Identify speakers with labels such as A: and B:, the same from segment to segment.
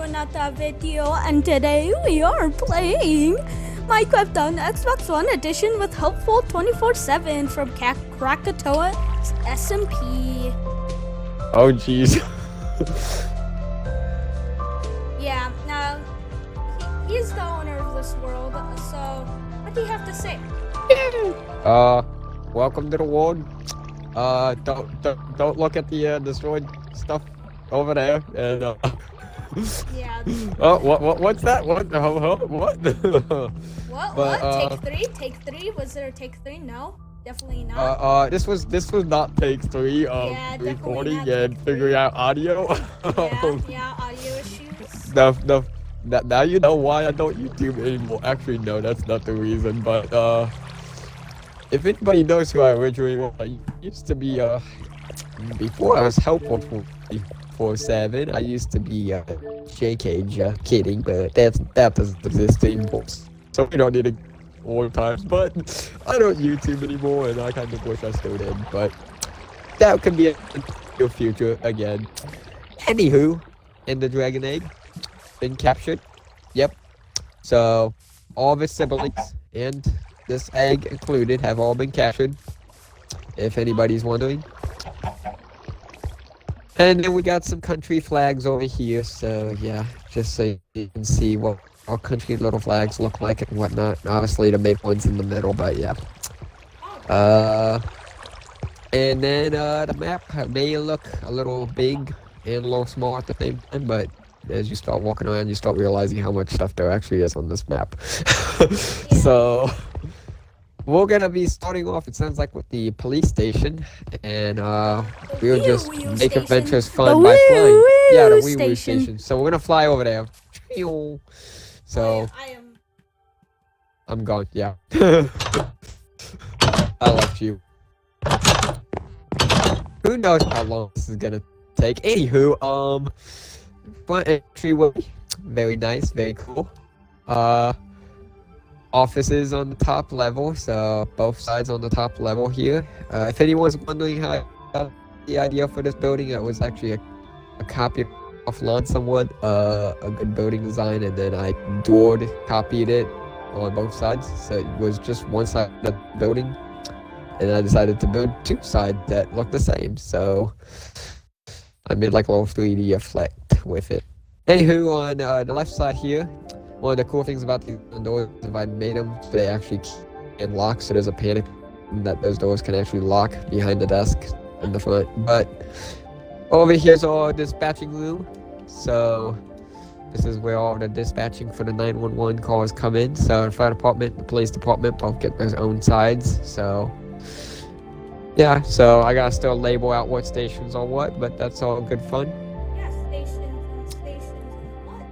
A: another video, and today we are playing Minecraft on Xbox One Edition with Helpful2700 from Krakatoa SMP.
B: Oh jeez.
A: Yeah, now he's the owner of this world, so what do you have to say?
B: Welcome to the world. Don't look at the destroyed stuff over there. And
A: Yeah.
B: Oh, what's that? What? What?
A: What? Take three? Was there a take three? No, definitely not.
B: This was not take three of recording and figuring out audio.
A: Yeah, audio issues.
B: Now you know why I don't YouTube anymore. Actually, no, that's not the reason. But if anybody knows who I originally was, I used to be before I was Helpful2700, I used to be JK, kidding, but that doesn't exist anymore. So we don't need it all the times. But I don't YouTube anymore, and I kind of wish I still did. But that could be in your future again. Anywho, in the dragon egg been captured. Yep. So all of his siblings and this egg included have all been captured, if anybody's wondering. And then we got some country flags over here, so yeah, just so you can see what our country little flags look like and whatnot. Obviously the main one's in the middle, but yeah. And then the map may look a little big and a little small at the same time, but as you start walking around, you start realizing how much stuff there actually is on this map. So we're gonna be starting off, it sounds like, with the police station, and we'll just make adventures fun by flying. Yeah, the wee station. So we're gonna fly over there. So I'm gone. Yeah. I left you. Who knows how long this is gonna take? Anywho, front entryway, very nice, very cool. Offices on the top level, so both sides on the top level here. If anyone's wondering how I got the idea for this building, it was actually a copy offline someone, a good building design, and then I copied it on both sides. So it was just one side of the building, and I decided to build two sides that look the same. So I made like a little 3D effect with it. Anywho, on the left side here, one of the cool things about these doors is if I made them so they actually can lock, so there's a panic that those doors can actually lock behind the desk in the front. But over here's our dispatching room. So this is where all the dispatching for the 911 calls come in. So the fire department, the police department both get their own sides. So yeah, so I gotta still label out what stations are what, but that's all good fun.
A: Yeah, stations and what?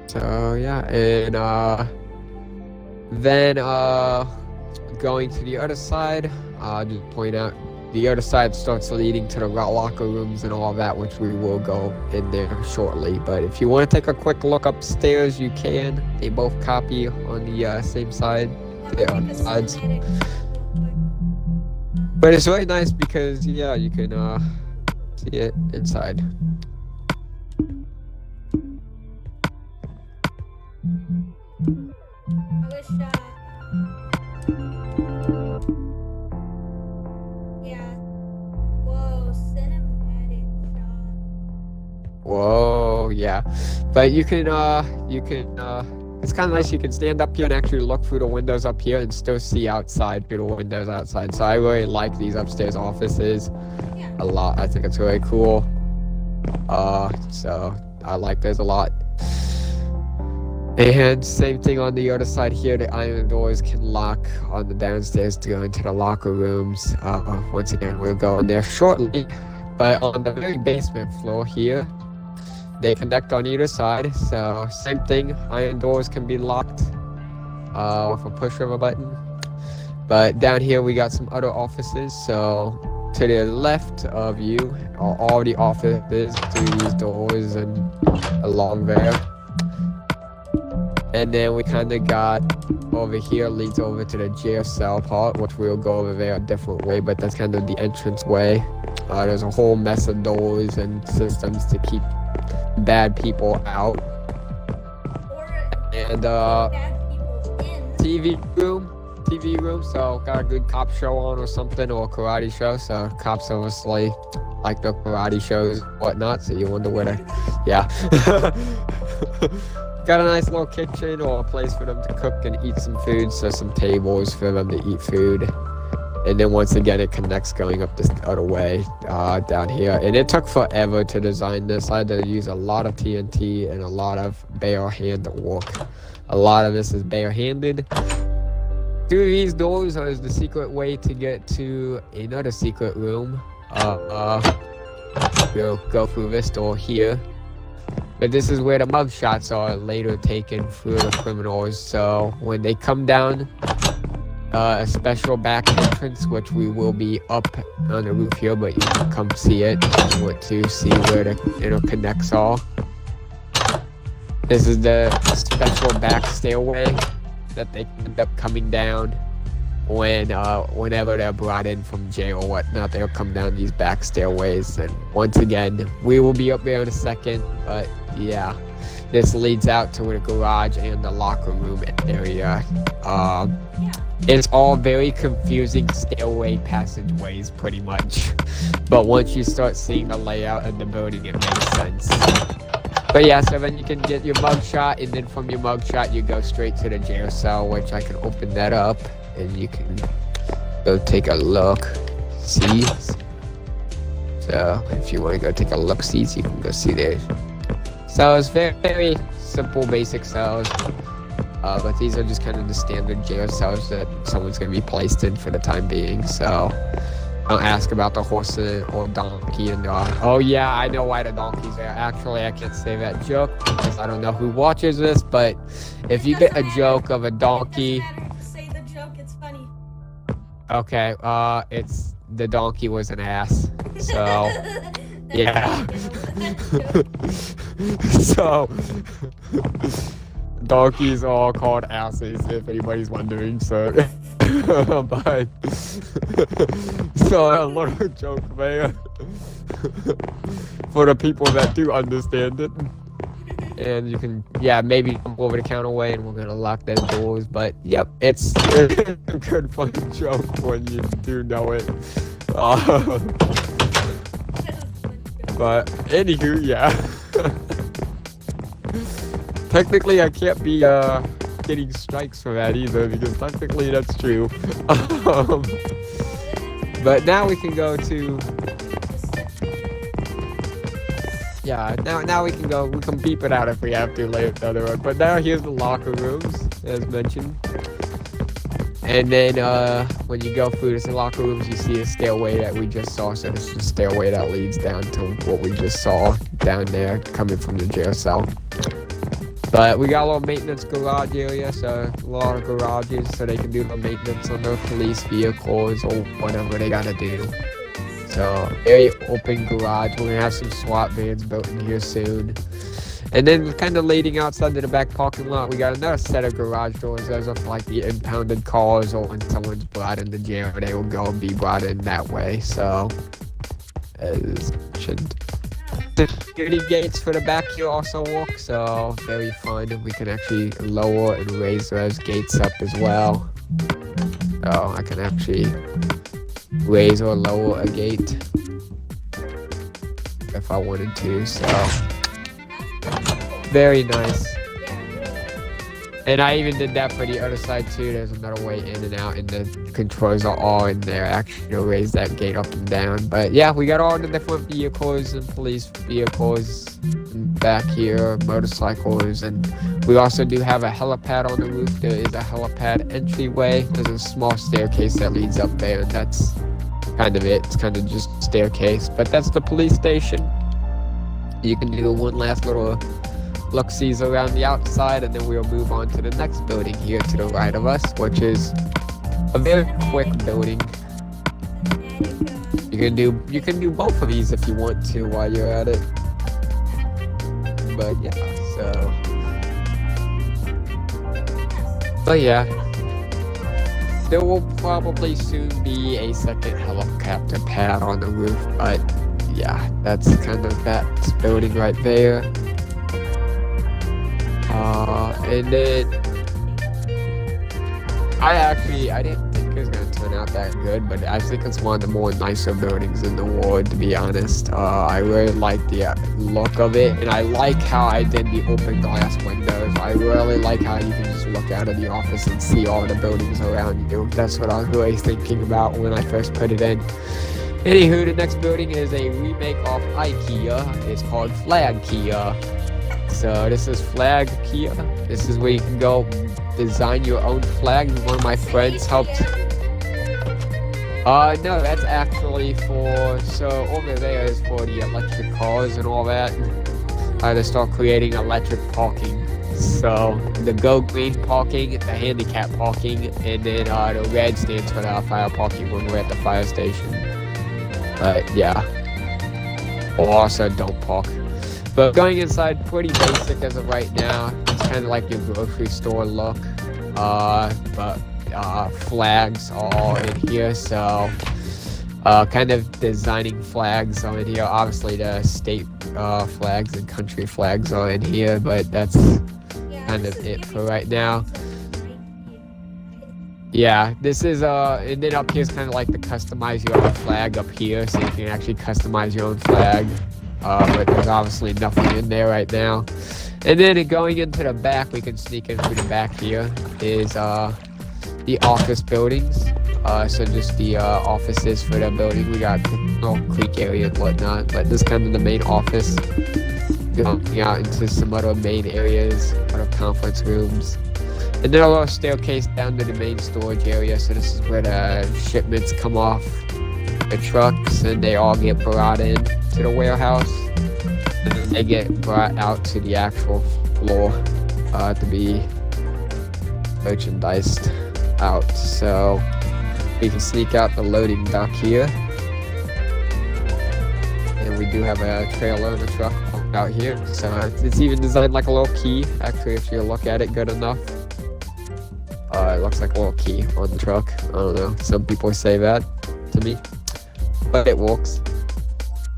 B: So yeah, and then going to the other side, just point out the other side starts leading to the locker rooms and all that, which we will go in there shortly. But if you want to take a quick look upstairs, you can. They both copy on the same side. They're on sides. But it's really nice because, yeah, you can see it inside.
A: I wish, yeah. Whoa, cinematic shot.
B: Whoa, yeah. But you can, it's kind of nice. You can stand up here and actually look through the windows up here and still see outside through the windows outside. So I really like these upstairs offices a lot. I think it's really cool. So I like those a lot. And same thing on the other side here. The iron doors can lock on the downstairs to go into the locker rooms. Once again, we'll go in there shortly. But on the very basement floor here, they connect on either side, so same thing, iron doors can be locked with a push of a button. But down here we got some other offices, so to the left of you are all the offices through these doors and along there. And then we kind of got over here leads over to the jail cell part, which we'll go over there a different way, but that's kind of the entrance way. There's a whole mess of doors and systems to keep bad people out. And TV room, so got a good cop show on or something, or a karate show, so cops obviously like the karate shows and whatnot, so you wonder where to, yeah. Got a nice little kitchen or a place for them to cook and eat some food, so some tables for them to eat food. And then once again, it connects going up this other way down here. And it took forever to design this. I had to use a lot of TNT and a lot of bare hand work. A lot of this is barehanded. Through these doors is the secret way to get to another secret room. We'll go through this door here. But this is where the mug shots are later taken through the criminals. So when they come down, a special back entrance, which we will be up on the roof here, but you can come see it if you want to see where the interconnects are. This is the special back stairway that they end up coming down whenever they're brought in from jail or whatnot. They'll come down these back stairways, and once again, we will be up there in a second, but yeah, this leads out to the garage and the locker room area. It's all very confusing stairway passageways, pretty much. But once you start seeing the layout of the building, it makes sense. But yeah, so then you can get your mugshot, and then from your mugshot, you go straight to the jail cell, which I can open that up, and you can go take a look. See? So if you want to go take a look, see, you can go see there. So it's very, very simple, basic cells. But these are just kind of the standard jail cells that someone's going to be placed in for the time being. So don't ask about the horse or donkey. And oh yeah, I know why the donkey's there. Actually, I can't say that joke because I don't know who watches this. But if you get a joke of a donkey,
A: say the joke. It's funny.
B: Okay, it's the donkey was an ass. So yeah. So donkeys are all called asses, if anybody's wondering. So, but so a little joke there for the people that do understand it. And you can, yeah, maybe come over the counterway, and we're gonna lock those doors. But yep, it's a good fucking joke when you do know it. But anywho, yeah. Technically, I can't be getting strikes for that either, because technically that's true. But now we can go to, yeah, now we can go, we can beep it out if we have to later on. But now here's the locker rooms, as mentioned. And then when you go through the locker rooms, you see a stairway that we just saw. So this is the stairway that leads down to what we just saw down there, coming from the jail cell. But we got a little maintenance garage area, so a lot of garages, so they can do the maintenance on their police vehicles or whatever they gotta do. So very open garage. We're gonna have some SWAT vans built in here soon. And then kind of leading outside to the back parking lot, we got another set of garage doors. Those are for like the impounded cars, or when someone's brought into jail, they will go and be brought in that way. So as mentioned. The security gates for the back here also work, so very fun. We can actually lower and raise those gates up as well. So I can actually raise or lower a gate if I wanted to, so very nice. And I even did that for the other side too. There's another way in and out, and the controls are all in there actually to raise that gate up and down. But yeah, we got all the different vehicles and police vehicles back here, motorcycles, and we also do have a helipad on the roof. There is a helipad entryway. There's a small staircase that leads up there, and that's kind of it. It's kind of just a staircase, but that's the police station. You can do one last little look-sees around the outside, and then we'll move on to the next building here to the right of us, which is a very quick building. You can do both of these if you want to while you're at it. But yeah, so there will probably soon be a second helicopter pad on the roof, but yeah, that's kind of that building right there. And then I didn't think it was gonna turn out that good, but I think it's one of the more nicer buildings in the world, to be honest. I really like the look of it, and I like how I did the open glass windows. I really like how you can just look out of the office and see all the buildings around you. That's what I was really thinking about when I first put it in. Anywho, the next building is a remake of IKEA. It's called Flag Kia. So this is Flag Kia. This is where you can go design your own flag. One of my friends helped. No, that's actually so over there is for the electric cars and all that. To start creating electric parking. So the Go Green parking, the handicap parking, and then the red stands for the fire parking when we're at the fire station. But yeah, or also don't park. But going inside, pretty basic as of right now. It's kind of like your grocery store look. But flags are all in here, so kind of designing flags are in here. Obviously the state flags and country flags are in here, but that's kind of it for right now. Yeah, this is and then up here is kind of like the customize your own flag up here, so you can actually customize your own flag. But there's obviously nothing in there right now. And then going into the back, we can sneak in through the back here, is the office buildings. So just the offices for the building. We got little creek area and whatnot, but this is kind of the main office. Going out into some other main areas, other conference rooms. And then a little staircase down to the main storage area. So this is where the shipments come off the trucks and they all get brought in to the warehouse, and then they get brought out to the actual floor to be merchandised out. So we can sneak out the loading dock here, and we do have a trailer and a truck out here. So it's even designed like a little key. Actually, if you look at it good enough, it looks like a little key on the truck. I don't know, some people say that to me, but it works.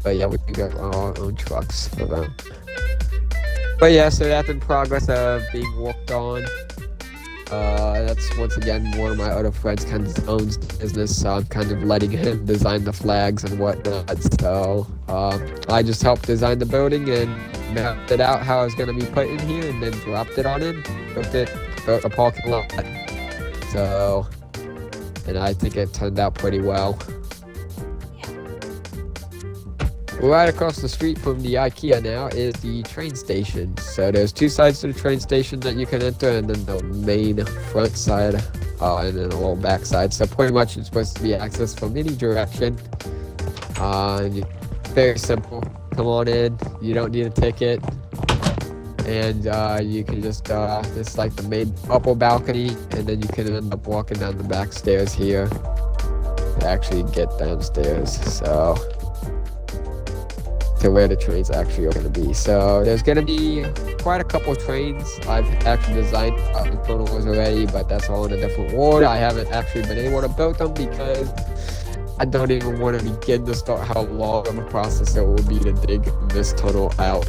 B: But yeah, we can get our own trucks for them. But yeah, so that's in progress of being worked on. That's once again one of my other friends kind of owns the business, so I'm kind of letting him design the flags and whatnot. So I just helped design the building and mapped it out how it's going to be put in here, and then dropped it on in, built a parking lot. So, and I think it turned out pretty well. Right across the street from the IKEA now is the train station. So there's two sides to the train station that you can enter, and then the main front side, and then a little back side. So pretty much it's supposed to be accessed from any direction. Very simple. Come on in. You don't need a ticket. And you can just, it's like the main upper balcony, and then you can end up walking down the back stairs here to actually get downstairs. So to where the trains actually are going to be. So there's going to be quite a couple trains. I've actually designed the tunnels already, but that's all in a different world. I haven't actually been able to build them because I don't even want to begin to start how long of a process it will be to dig this tunnel out.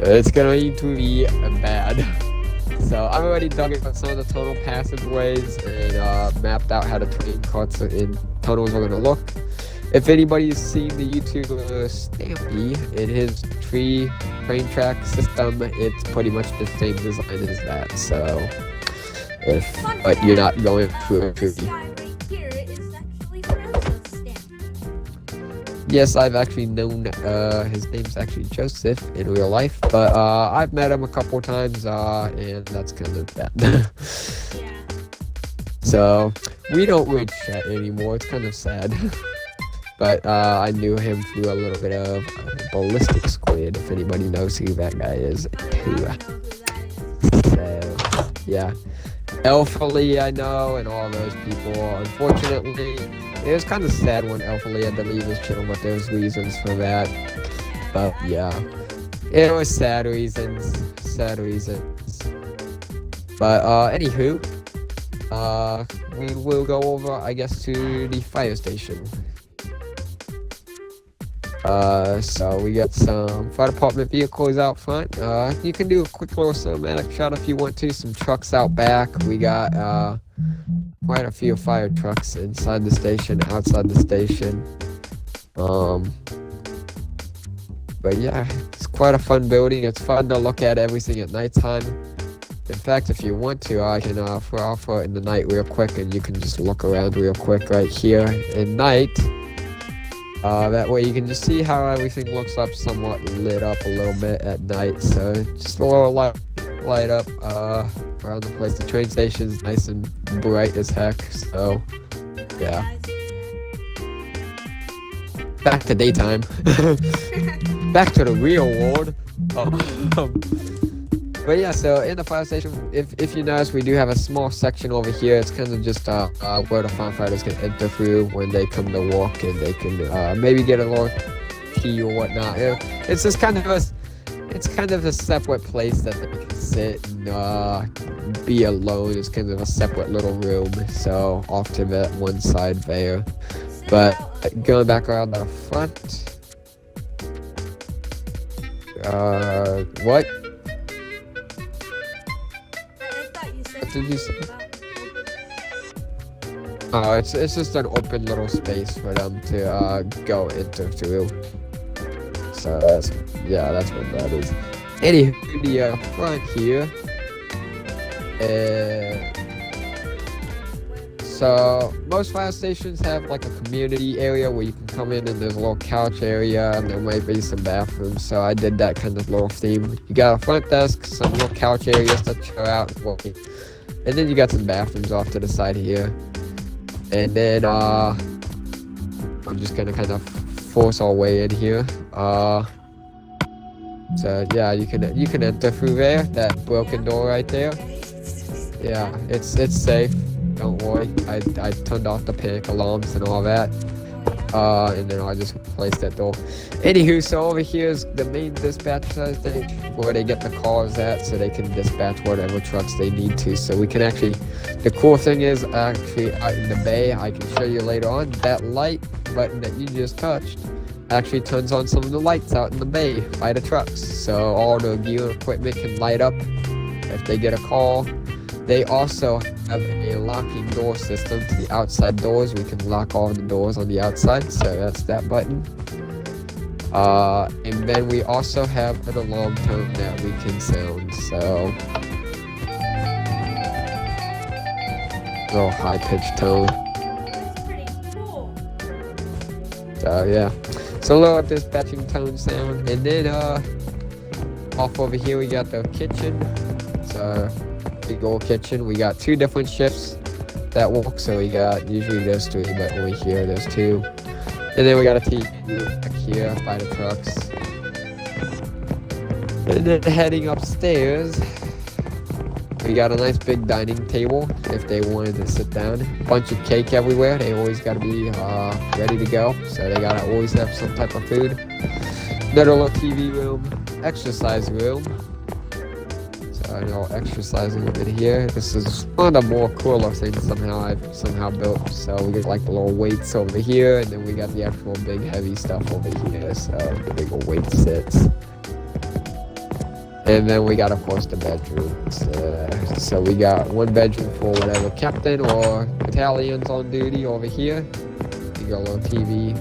B: It's going to be bad. So I've already dug up some of the tunnel passageways and mapped out how the train carts and tunnels are going to look. If anybody's seen the YouTuber Stampy in his train track system, it's pretty much the same design as that. So, but you're not going through a tree. Yes, I've actually known, his name's actually Joseph in real life, but I've met him a couple times, and that's kind of that. So, we don't really chat anymore, it's kind of sad. But I knew him through a little bit of Ballistic Squid, if anybody knows who that guy is too. So, yeah. Elfily I know, and all those people. Unfortunately, it was kind of sad when Elfily had to leave his channel, but there's reasons for that. But yeah, it was sad reasons. But anywho, we will go over, I guess, to the fire station. So we got some fire department vehicles out front. You can do a quick little cinematic shot if you want to. Some trucks out back. We got quite a few fire trucks inside the station, outside the station. But yeah, it's quite a fun building. It's fun to look at everything at nighttime. In fact, if you want to, I can throw it in the night real quick, and you can just look around real quick right here at night. That way you can just see how everything looks up, somewhat lit up a little bit at night. So just a little light up around the place. The train station's nice and bright as heck. So yeah. Back to daytime. Back to the real world. But yeah, so in the fire station, if you notice, we do have a small section over here. It's kind of just where the firefighters can enter through when they come to walk, and they can maybe get a little tea or whatnot. It's just kind of a separate place that they can sit and be alone. It's kind of a separate little room. So off to that one side there. But going back around the front, what? What did you say? Oh, it's just an open little space for them to go into through. So that's what that is. Anywho, the front here. So most fire stations have like a community area where you can come in, and there's a little couch area, and there might be some bathrooms. So I did that kind of little theme. You got a front desk, some little couch areas to chill out and walk in. And then you got some bathrooms off to the side here. And then I'm just gonna kind of force our way in here. So yeah, you can enter through there, that broken door right there. Yeah, it's safe. Don't worry. I turned off the panic alarms and all that. And then I just replaced that door. Anywho, so over here is the main dispatch station where they get the cars at, so they can dispatch whatever trucks they need to. So we can actually, the cool thing is actually out in the bay, I can show you later on, that light button that you just touched actually turns on some of the lights out in the bay by the trucks. So all the gear and equipment can light up if they get a call. They also have a locking door system to the outside doors. We can lock all the doors on the outside, so that's that button. And then we also have an alarm tone that we can sound, so little high-pitched tone.
A: Pretty cool.
B: So yeah, so a little dispatching tone sound. And then off over here we got the kitchen. So big old kitchen. We got two different shifts that work, so we got, usually there's three, but over here there's two. And then we got a TV back here by the trucks. And then heading upstairs, we got a nice big dining table if they wanted to sit down. Bunch of cake everywhere. They always got to be ready to go, so they gotta always have some type of food. Another little TV room, exercise room. So I know exercising a bit here. This is one of the more cooler things I've somehow built. So we got like the little weights over here, and then we got the actual big heavy stuff over here. So the big old weight sits. And then we got, of course, the bedrooms. So we got one bedroom for whatever captain or battalion's on duty over here. You got a little TV,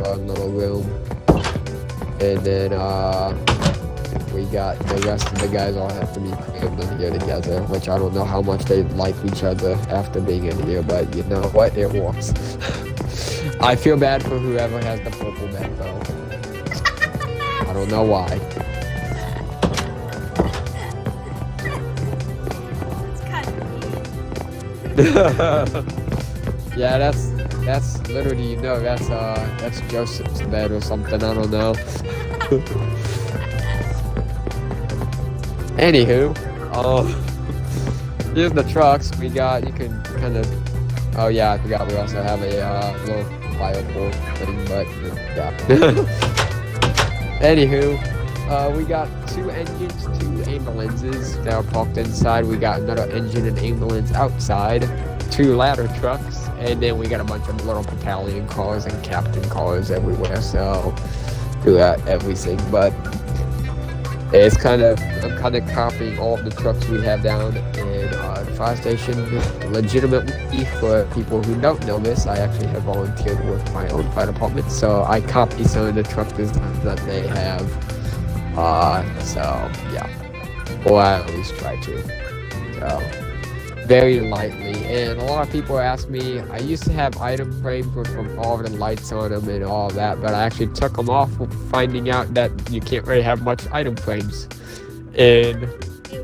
B: a little room. And then we got the rest of the guys all have to be crammed in here together, which I don't know how much they like each other after being in here, but you know what? It works. I feel bad for whoever has the purple bed, though. I don't know why. Yeah, that's literally, you know, that's Joseph's bed or something, I don't know. Anywho, here's the trucks we got. You can kind of, oh yeah, I forgot we also have a little fire pole thing, but yeah. Anywho, we got two engines, two ambulances that are parked inside. We got another engine and ambulance outside. 2 ladder trucks, and then we got a bunch of little battalion cars and captain cars everywhere, so throughout everything. But it's I'm kind of copying all of the trucks we have down in the fire station. Legitimately, for people who don't know this, I actually have volunteered with my own fire department, so I copy some of the truck designs that they have. So yeah, or I at least try to. So very lightly. And a lot of people ask me, I used to have item frames with all the lights on them and all that, but I actually took them off, finding out that you can't really have much item frames. And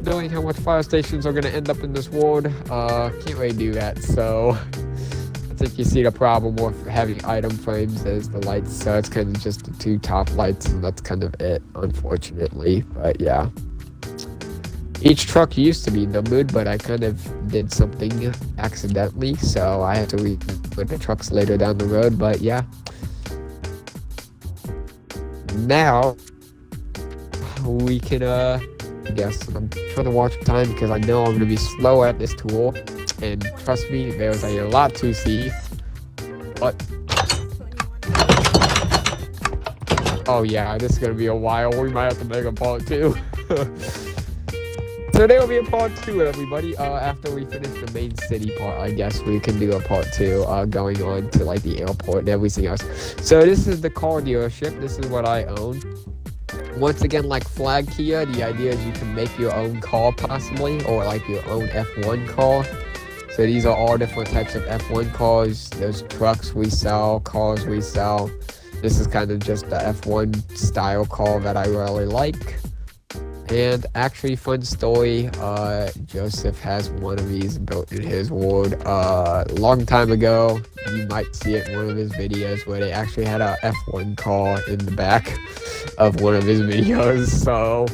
B: knowing how much fire stations are going to end up in this world, can't really do that. So I think you see the problem with having item frames as the lights, so it's kind of just the 2 top lights, and that's kind of it, unfortunately. But yeah. Each truck used to be numbered, but I kind of did something accidentally, so I had to put the trucks later down the road. But yeah, now we can I guess I'm trying to watch time because I know I'm going to be slow at this tool, and trust me, there's a lot to see. But oh yeah, this is going to be a while. We might have to make a part 2. So there will be a part 2, everybody. After we finish the main city part, I guess we can do a part 2, going on to like the airport and everything else. So this is the car dealership. This is what I own. Once again, like Flag Kia, the idea is you can make your own car possibly, or like your own F1 car. So these are all different types of F1 cars. There's trucks we sell, cars we sell. This is kind of just the F1 style car that I really like. And actually, fun story, Joseph has one of these built in his ward. A long time ago, you might see it in one of his videos where they actually had a F1 car in the back of one of his videos. So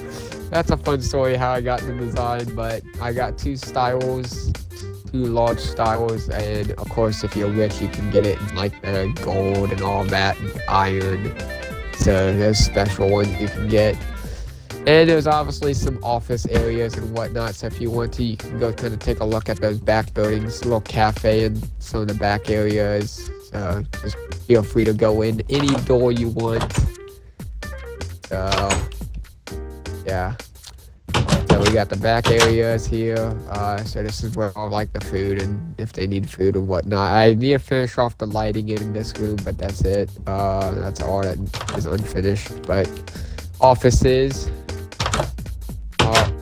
B: that's a fun story how I got the design, but I got 2 styles, 2 large styles, and of course if you're rich you can get it in like the gold and all that, and iron. So there's special ones you can get. And there's obviously some office areas and whatnot, so if you want to, you can go kind of take a look at those back buildings, a little cafe and some of the back areas. So just feel free to go in any door you want. So yeah, so we got the back areas here. So this is where all like the food and if they need food and whatnot. I need to finish off the lighting in this room, but that's it. That's all that is unfinished. But offices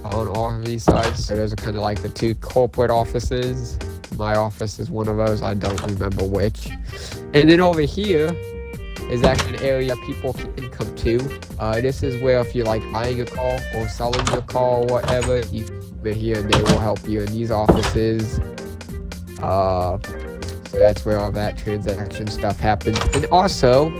B: on all of these sides. So those are kind of like the 2 corporate offices. My office is one of those. I don't remember which. And then over here is actually an area people can come to. This is where if you're like buying a car or selling your car or whatever, you come in here and they will help you in these offices. So that's where all that transaction stuff happens. And also,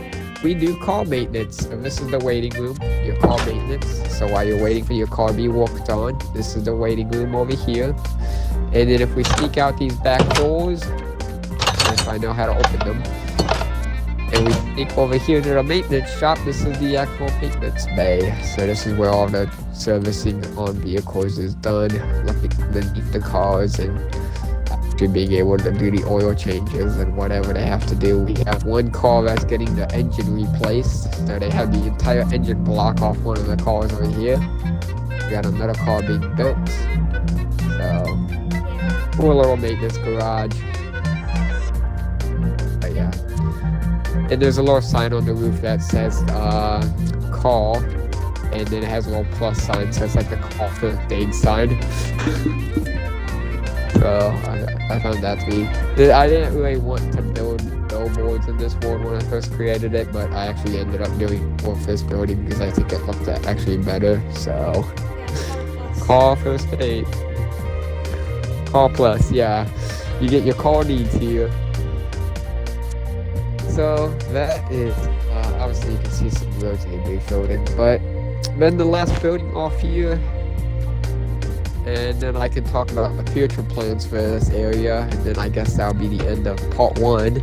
B: we do car maintenance. So this is the waiting room, your car maintenance. So while you're waiting for your car to be worked on, this is the waiting room over here. And then if we sneak out these back doors, if I know how to open them, and we sneak over here to the maintenance shop, this is the actual maintenance bay. So this is where all the servicing on vehicles is done, looking underneath the cars and being able to do the oil changes and whatever they have to do. We have one car that's getting the engine replaced, so they have the entire engine block off one of the cars over here. We got another car being built, so cool little maintenance garage. But yeah, and there's a little sign on the roof that says call, and then it has a little plus sign, so it's like the call for aid sign. So I found that to be. I didn't really want to build billboards in this world when I first created it, but I actually ended up doing more for this building because I think it looked actually better. So call first aid, call plus, yeah, you get your call needs here. So that is obviously you can see some roads in the building, but then the last building off here. And then I can talk about the future plans for this area, and then I guess that'll be the end of part 1.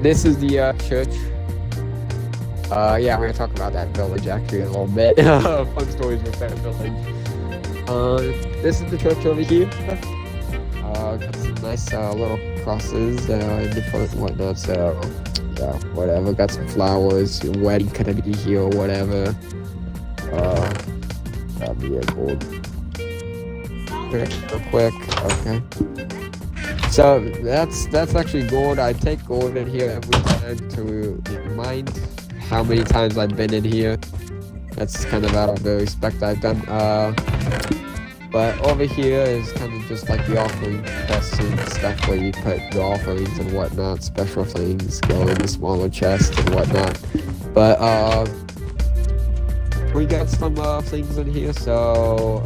B: This is the church. Yeah, we're gonna talk about that village actually in a little bit. Fun stories with that village. This is the church over here. Got some nice little crosses in the front and whatnot. So yeah, whatever. Got some flowers. Your wedding could be here or whatever. That'd be a gold. Real quick. Okay. So that's actually gold. I take gold in here every time to remind how many times I've been in here. That's kind of out of the respect I've done. But over here is kind of just like the offering chests and stuff where you put the offerings and whatnot, special things go in the smaller chest and whatnot. But we got some things in here, so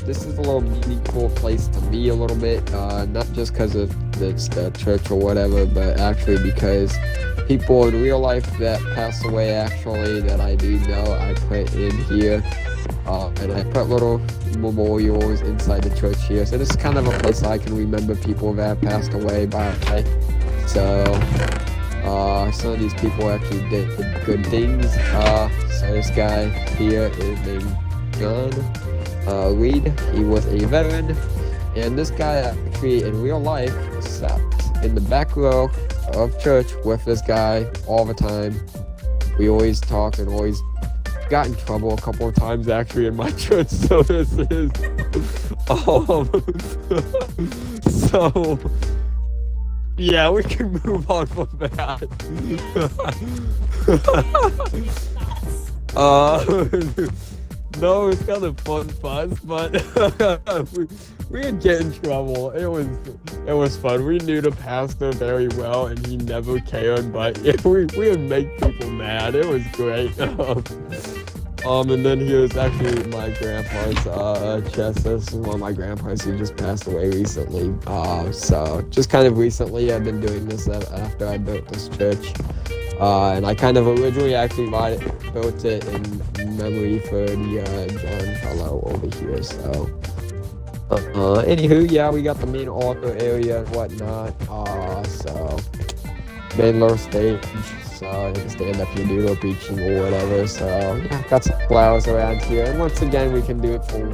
B: this is a little meaningful place to me a little bit, not just because of it's the church or whatever, but actually because people in real life that pass away actually that I do know I put in here, and I put little memorials inside the church here, so this is kind of a place I can remember people that passed away by. So some of these people actually did good things. So this guy here is named John Reed. He was a veteran, and this guy actually in real life sat in the back row of church with this guy all the time. We always talked and always got in trouble a couple of times actually in my church. So this is so yeah, we can move on from that. No, it's kind of fun fuzz, but we didn't get in trouble. It was fun. We knew the pastor very well, and he never cared. But we would make people mad. It was great. And then here's actually my grandpa's chest. This is one of my grandpas who just passed away recently. So just kind of recently, I've been doing this after I built this church. And I kind of originally actually built it in memory for the John fellow over here. So, anywho, yeah, we got the main altar area and whatnot. So main little stage. So you can stand up here, do a little preaching or whatever. So yeah, got some flowers around here. And once again, we can do it for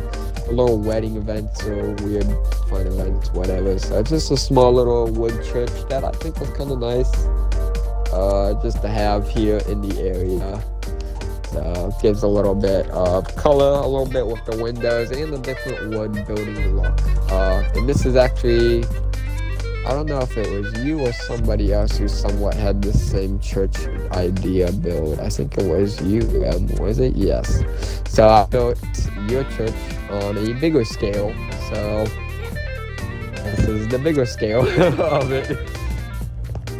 B: a little wedding events or weird fun events, whatever. So it's just a small little wood church that I think was kind of nice. Just to have here in the area. So gives a little bit of color, a little bit with the windows and the different wood building look. And this is actually, I don't know if it was you or somebody else who somewhat had the same church idea build. I think it was you, was it? Yes. So I built your church on a bigger scale. So this is the bigger scale of it.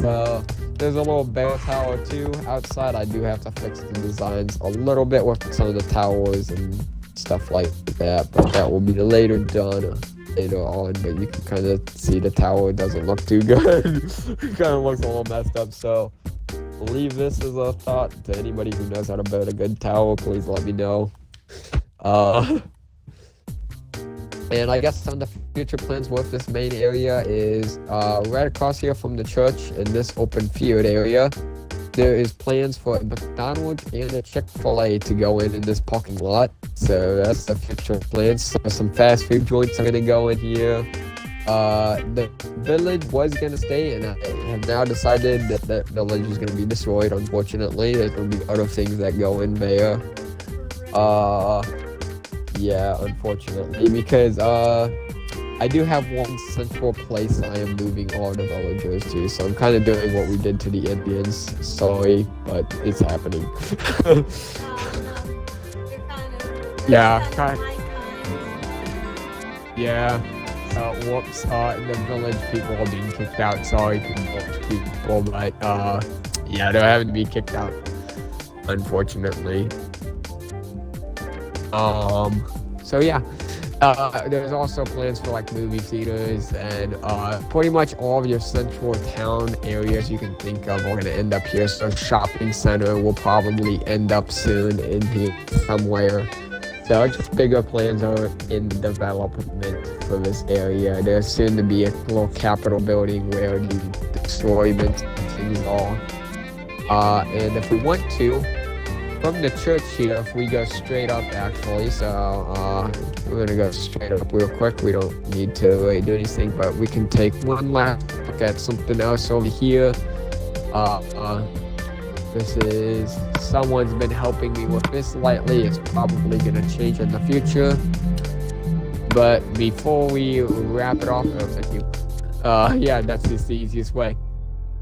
B: So there's a little bell tower too outside. I do have to fix the designs a little bit with some of the towers and stuff like that, but that will be later done later on. But you can kind of see the tower doesn't look too good. It kind of looks a little messed up. So leave this as a thought to anybody who knows how to build a good tower. Please let me know. And I guess some of the future plans with this main area is right across here from the church in this open field area. There is plans for a McDonald's and a Chick-fil-A to go in this parking lot. So that's the future plans. So some fast food joints are going to go in here. The village was going to stay, and I have now decided that that village is going to be destroyed, unfortunately. There's going to be other things that go in there. Yeah, unfortunately, because I do have one central place I am moving all the villagers to, so I'm kind of doing what we did to the Indians. Sorry, but it's happening. Yeah, whoops, the village people are being kicked out. Sorry to village people, but yeah, they're having to be kicked out, unfortunately. So yeah, there's also plans for like movie theaters and pretty much all of your central town areas you can think of are going to end up here. So shopping center will probably end up soon in here somewhere. So just bigger plans are in development for this area. There's soon to be a little capitol building where the destroyment things are. And if we want to, from the church here, if we go straight up actually, so we're gonna go straight up real quick. We don't need to really do anything, but we can take one last look at something else over here. This is, someone's been helping me with this lately. It's probably gonna change in the future. But before we wrap it off, oh, thank you. Yeah, that's just the easiest way.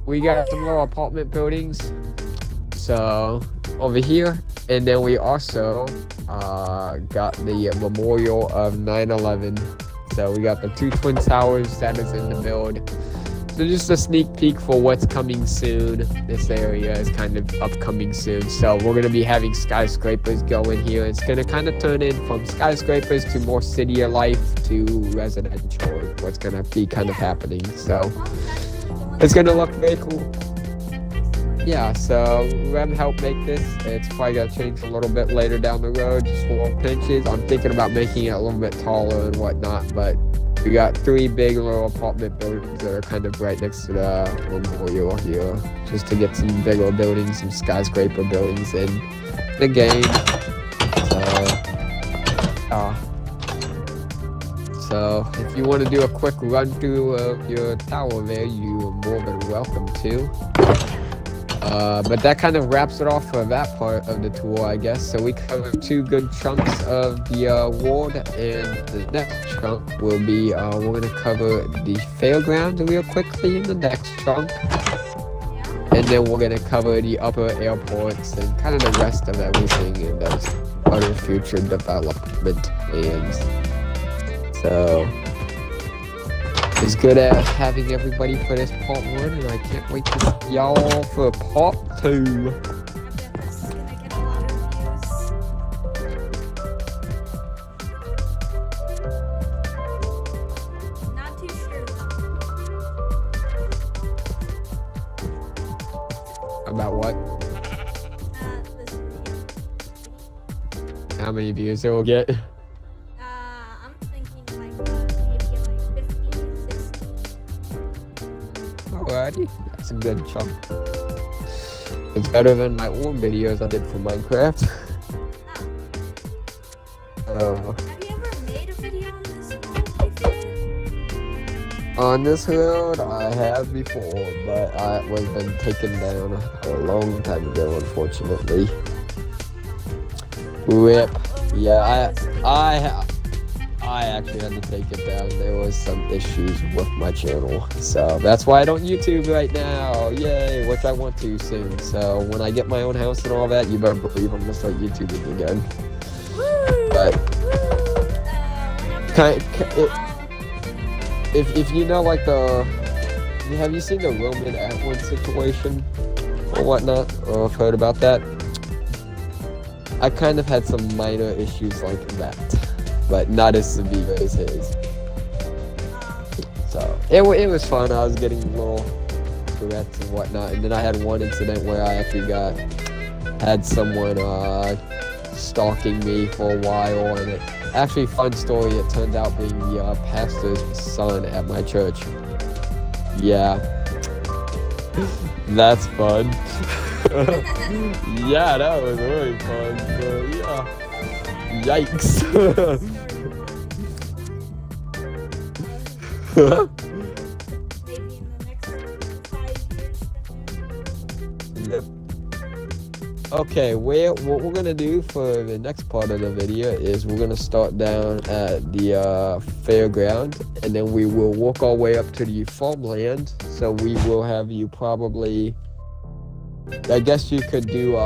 B: We got some little apartment buildings. So over here, and then we also got the memorial of 9/11. So we got the 2 twin towers that is in the build. So just a sneak peek for what's coming soon. This area is kind of upcoming soon. So we're going to be having skyscrapers go in here. It's going to kind of turn in from skyscrapers to more city life to residential. What's going to be kind of happening. So it's going to look very cool. Yeah, so Rem helped make this. It's probably going to change a little bit later down the road, just for little pinches. I'm thinking about making it a little bit taller and whatnot, but we got 3 big little apartment buildings that are kind of right next to the memorial here, just to get some bigger buildings, some skyscraper buildings in the game. So if you want to do a quick run through of your tower there, you are more than welcome to. But that kind of wraps it off for that part of the tour, I guess. So we covered 2 good chunks of the ward, and the next chunk will be, we're going to cover the fairgrounds real quickly in the next chunk. And then we're going to cover the upper airports and kind of the rest of everything in those other future development plans. So it's good at having everybody for this part 1, and I can't wait to see y'all for part 2.
A: Not too sure though.
B: About what?
A: This video.
B: How many views it will get?
A: I'm thinking maybe 15, 16.
B: Alrighty, that's a good chunk. It's better than my old videos I did for Minecraft.
A: Have you ever made a video on this road?
B: On this road, I have before, but I was been taken down a long time ago, unfortunately. RIP. Yeah, I actually had to take it down. There was some issues with my channel, so that's why I don't YouTube right now. Yay, which I want to soon. So when I get my own house and all that, you better believe I'm gonna start YouTubing again. But if you know, like have you seen the Roman Atwood situation or whatnot, or have heard about that? I kind of had some minor issues like that, but not as severe as his. So it was fun. I was getting little threats and whatnot, and then I had one incident where I actually had someone stalking me for a while, and it actually, fun story, it turned out being the pastor's son at my church. Yeah, that's fun. Yeah, that was really fun. But yeah, yikes.
A: Maybe in the next 5 years.
B: Yep. Okay, what we're gonna do for the next part of the video is we're gonna start down at the fairground, and then we will walk our way up to the farmland. So we will have you probably, I guess you could do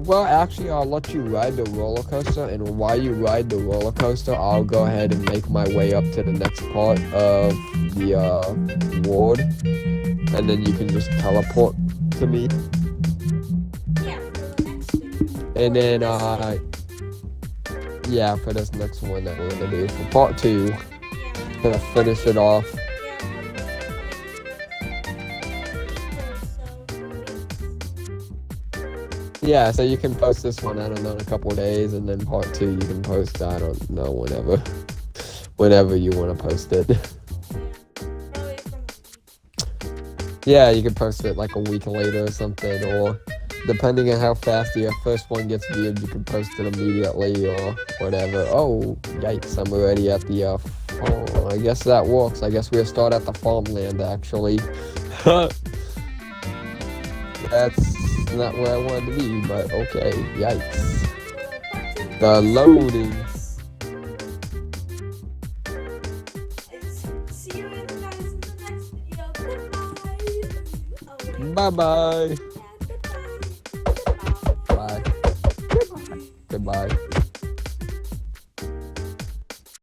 B: well, actually, I'll let you ride the roller coaster, and while you ride the roller coaster, I'll go ahead and make my way up to the next part of the ward, and then you can just teleport to me.
A: Yeah, for the next one.
B: And then, yeah, for this next one that we're gonna do for part 2, gonna finish it off. Yeah, so you can post this one, I don't know, in a couple of days, and then part 2 you can post, I don't know, whenever you want to post it. Yeah, you can post it like a week later or something, or depending on how fast your first one gets viewed, you can post it immediately or whatever. Oh, yikes, I'm already at the, oh, I guess that works. I guess we'll start at the farmland, actually. That's not where I wanted to be, but okay, yikes. The loading.
A: See you guys in the next video. Goodbye.
B: Bye-bye.
A: Goodbye.
B: Bye. Goodbye.